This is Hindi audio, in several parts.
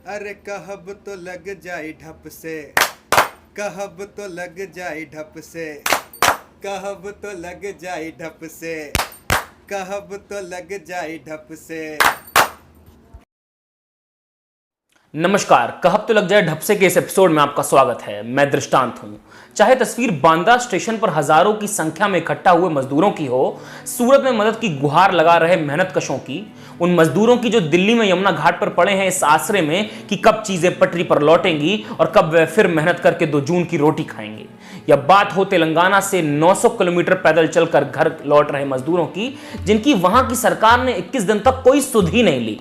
अरे कहब तो लग जाए ढप से, कहब तो लग जाए ढप से, कहब तो लग जाए ढप से, कहब तो लग जाए ढप से। नमस्कार, कहब तो लग जाए ढपसे के इस एपिसोड में आपका स्वागत है। मैं दृष्टांत हूं। चाहे तस्वीर बांद्रा स्टेशन पर हजारों की संख्या में इकट्ठा हुए मजदूरों की हो, सूरत में मदद की गुहार लगा रहे मेहनतकशों की, उन मजदूरों की जो दिल्ली में यमुना घाट पर पड़े हैं इस आसरे में कि कब चीजें पटरी पर लौटेंगी और कब वे फिर मेहनत करके 2 जून की रोटी खाएंगे, या बात हो तेलंगाना से 900 किलोमीटर पैदल चलकर घर लौट रहे मजदूरों की, जिनकी वहां की सरकार ने 21 दिन तक कोई सुध ही नहीं ली।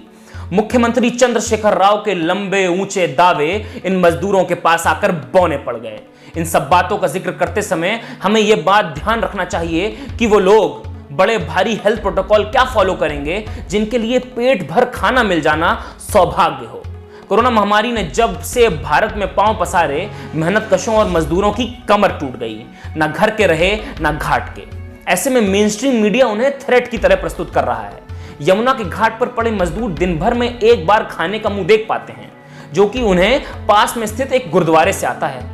मुख्यमंत्री चंद्रशेखर राव के लंबे ऊंचे दावे इन मजदूरों के पास आकर बौने पड़ गए। इन सब बातों का जिक्र करते समय हमें यह बात ध्यान रखना चाहिए कि वो लोग बड़े भारी हेल्थ प्रोटोकॉल क्या फॉलो करेंगे जिनके लिए पेट भर खाना मिल जाना सौभाग्य हो। कोरोना महामारी ने जब से भारत में पांव पसारे, मेहनतकशों और मजदूरों की कमर टूट गई। ना घर के रहे ना घाट के। ऐसे में मेनस्ट्रीम मीडिया उन्हें थ्रेट की तरह प्रस्तुत कर रहा है। यमुना के घाट पर पड़े मजदूर दिन भर में एक बार खाने का मुंह देख पाते हैं, जो कि उन्हें पास में स्थित एक गुरुद्वारे से आता है।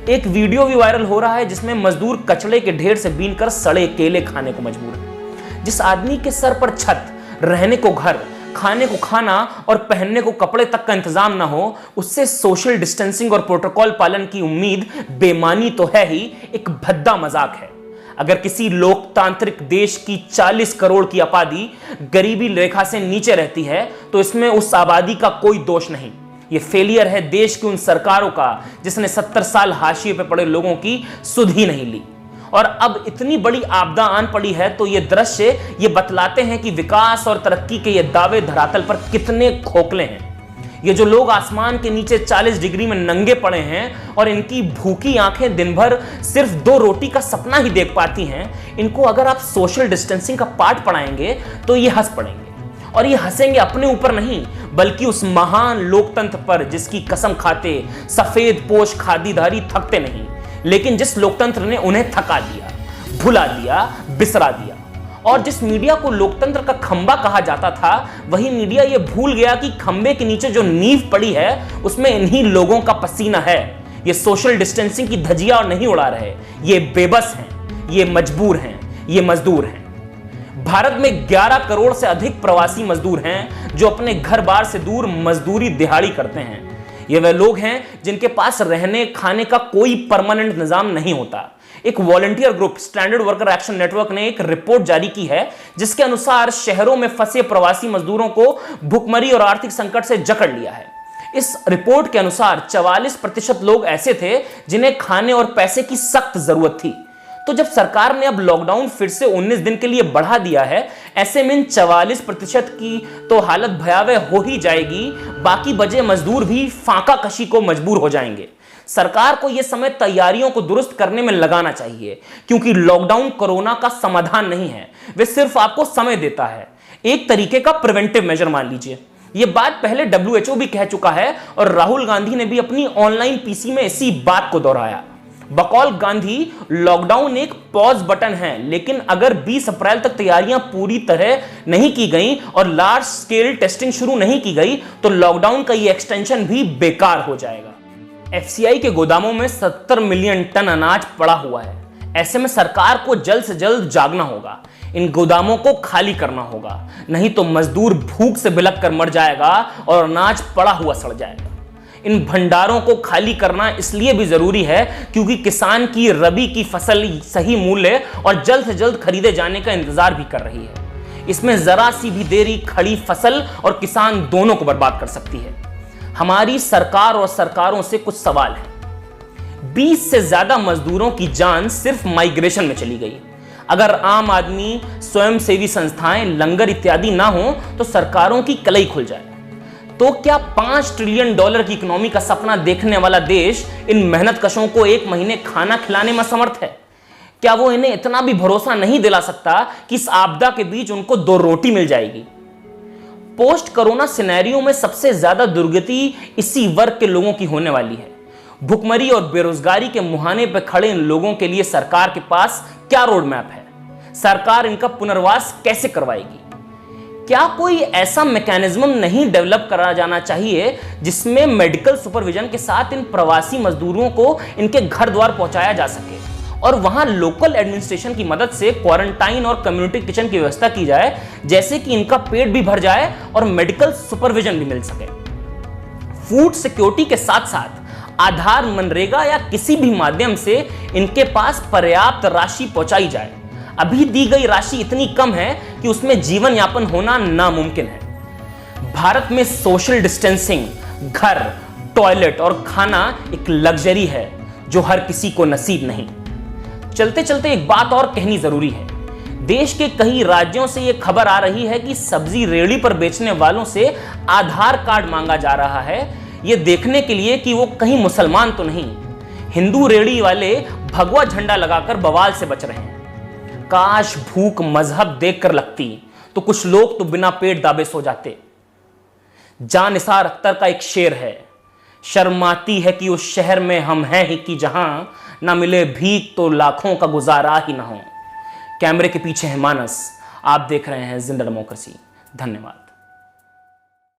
एक वीडियो भी वायरल हो रहा है जिसमें मजदूर कचड़े के ढेर से बीनकर सड़े केले खाने को मजबूर है। जिस आदमी के सर पर छत, रहने को घर, खाने को खाना और पहनने को कपड़े तक का इंतजाम ना हो, उससे सोशल डिस्टेंसिंग और प्रोटोकॉल पालन की उम्मीद बेमानी तो है ही, एक भद्दा मजाक है। अगर किसी लोकतांत्रिक देश की 40 करोड़ की आबादी गरीबी रेखा से नीचे रहती है तो इसमें उस आबादी का कोई दोष नहीं। यह फेलियर है देश की उन सरकारों का जिसने 70 साल हाशिए पे पड़े लोगों की सुध ही नहीं ली। और अब इतनी बड़ी आपदा आन पड़ी है तो ये दृश्य ये बतलाते हैं कि विकास और तरक्की के ये दावे धरातल पर कितने खोखले हैं। ये जो लोग आसमान के नीचे 40 डिग्री में नंगे पड़े हैं और इनकी भूखी आंखें दिन भर सिर्फ 2 रोटी का सपना ही देख पाती हैं, इनको अगर आप सोशल डिस्टेंसिंग का पाठ पढ़ाएंगे तो ये हंस पड़ेंगे। और ये हंसेंगे अपने ऊपर नहीं, बल्कि उस महान लोकतंत्र पर जिसकी कसम खाते सफेद पोश खादीधारी थकते नहीं, लेकिन जिस लोकतंत्र ने उन्हें थका दिया, भुला दिया, बिसरा दिया। और जिस मीडिया को लोकतंत्र का खंबा कहा जाता था, वही मीडिया यह भूल गया कि खंबे के नीचे जो नींव पड़ी है उसमें इन्हीं लोगों का पसीना है। ये सोशल डिस्टेंसिंग की धजिया और नहीं उड़ा रहे, ये बेबस हैं, ये मजबूर हैं, ये मजदूर हैं। भारत में 11 करोड़ से अधिक प्रवासी मजदूर हैं जो अपने घर बार से दूर मजदूरी दिहाड़ी करते हैं। ये वे लोग हैं जिनके पास रहने खाने का कोई परमानेंट निजाम नहीं होता। एक volunteer group standard worker action network ने एक रिपोर्ट जारी की है जिसके अनुसार शहरों में फंसे प्रवासी मजदूरों को भुखमरी और आर्थिक संकट से जकड़ लिया है। इस रिपोर्ट के अनुसार 44% लोग ऐसे थे जिन्हें खाने और पैसे की सख्त जरूरत थी। तो जब सरकार ने अब लॉकडाउन फिर से 19 दिन के लिए बढ़ा दिया है, ऐसे में 44% की तो हालत भयावह हो ही जाएगी, बाकी बचे मजदूर भी फांका कशी को मजबूर हो जाएंगे। सरकार को यह समय तैयारियों को दुरुस्त करने में लगाना चाहिए, क्योंकि लॉकडाउन कोरोना का समाधान नहीं है, वे सिर्फ आपको समय देता है। एक तरीके का प्रिवेंटिव मेजर मान लीजिए। यह बात पहले WHO भी कह चुका है और राहुल गांधी ने भी अपनी ऑनलाइन पीसी में इसी बात को दोहराया। बकौल गांधी, लॉकडाउन एक पॉज बटन है, लेकिन अगर 20 अप्रैल तक तैयारियां पूरी तरह नहीं की गई और लार्ज स्केल टेस्टिंग शुरू नहीं की गई तो लॉकडाउन का यह एक्सटेंशन भी बेकार हो जाएगा। FCI के गोदामों में 70 मिलियन टन अनाज पड़ा हुआ है। ऐसे में सरकार को जल्द से जल्द जागना होगा, इन गोदामों को खाली करना होगा, नहीं तो मजदूर भूख से बिलख कर मर जाएगा और अनाज पड़ा हुआ सड़ जाएगा। इन भंडारों को खाली करना इसलिए भी जरूरी है क्योंकि किसान की रबी की फसल सही मूल्य और जल्द से जल्द खरीदे जाने का इंतजार भी कर रही है। इसमें जरा सी भी देरी खड़ी फसल और किसान दोनों को बर्बाद कर सकती है। हमारी सरकार और सरकारों से कुछ सवाल है। 20 से ज्यादा मजदूरों की जान सिर्फ माइग्रेशन में चली गई। अगर आम आदमी, स्वयंसेवी संस्थाएं, लंगर इत्यादि ना हो तो सरकारों की कलई खुल जाए। तो क्या $5 ट्रिलियन की इकोनॉमी का सपना देखने वाला देश इन मेहनतकशों को 1 महीने खाना खिलाने में समर्थ है? क्या वो इन्हें इतना भी भरोसा नहीं दिला सकता कि इस आपदा के बीच उनको 2 रोटी मिल जाएगी? पोस्ट कोरोना सिनेरियो में सबसे ज्यादा दुर्गति इसी वर्ग के लोगों की होने वाली है। भुखमरी और बेरोजगारी के मुहाने पर खड़े इन लोगों के लिए सरकार के पास क्या रोड मैप है? सरकार इनका पुनर्वास कैसे करवाएगी? क्या कोई ऐसा मैकेनिज्म नहीं डेवलप करा जाना चाहिए जिसमें मेडिकल सुपरविजन के साथ इन प्रवासी मजदूरों को इनके घर द्वार पहुंचाया जा सके और वहां लोकल एडमिनिस्ट्रेशन की मदद से क्वारंटाइन और कम्युनिटी किचन की व्यवस्था की जाए, जैसे कि इनका पेट भी भर जाए और मेडिकल सुपरविजन भी मिल सके। फूड सिक्योरिटी के साथ साथ आधार, मनरेगा या किसी भी माध्यम से इनके पास पर्याप्त राशि पहुंचाई जाए। अभी दी गई राशि इतनी कम है कि उसमें जीवन यापन होना नामुमकिन है। भारत में सोशल डिस्टेंसिंग, घर, टॉयलेट और खाना एक लग्जरी है जो हर किसी को नसीब नहीं। चलते चलते एक बात और कहनी जरूरी है। देश के कई राज्यों से यह खबर आ रही है कि सब्जी रेहड़ी पर बेचने वालों से आधार कार्ड मांगा जा रहा है, यह देखने के लिए कि वो कहीं मुसलमान तो नहीं। हिंदू रेहड़ी वाले भगवा झंडा लगाकर बवाल से बच रहे हैं। काश भूख मजहब देखकर लगती तो कुछ लोग तो बिना पेट दाबे सो जाते। जान निसार अख्तर का एक शेर है, शर्माती है कि उस शहर में हम हैं ही कि जहां ना मिले भीख तो लाखों का गुजारा ही ना हो। कैमरे के पीछे है मानस, आप देख रहे हैं जिंदा डेमोक्रेसी। धन्यवाद।